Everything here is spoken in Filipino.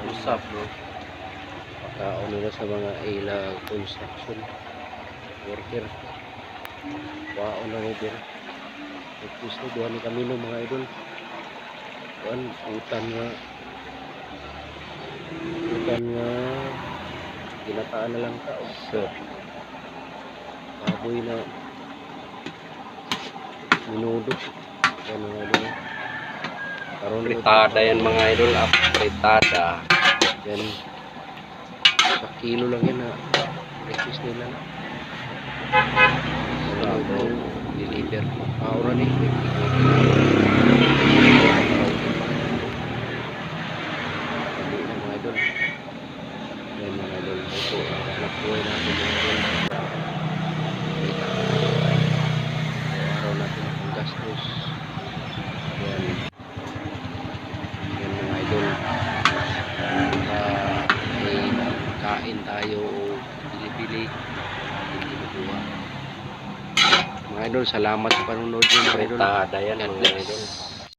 Usap no. Pagkaon nila sa mga ila construction worker. Waon na rin din. Tapos na duha ni kami no mga idol. Kuan utan nga ginataan na lang tao. So, baboy na minudo. Yan mga idol. Fritada yan mga idol, fritada. Yan. Sa kilo lang yan na breakfast nila na. Bago deliver. Aura ni. Hindi na mga idol. Yan mga idol. Ito ang anak buhay natin mga idol. Araw natin ang gastos. Yan. Yan mga idol. May kain tayo o bili-bili. Hindi mabuha. Mga idol, salamat sa panonood nyo mga idol. Fritada yan God mga bless. idol.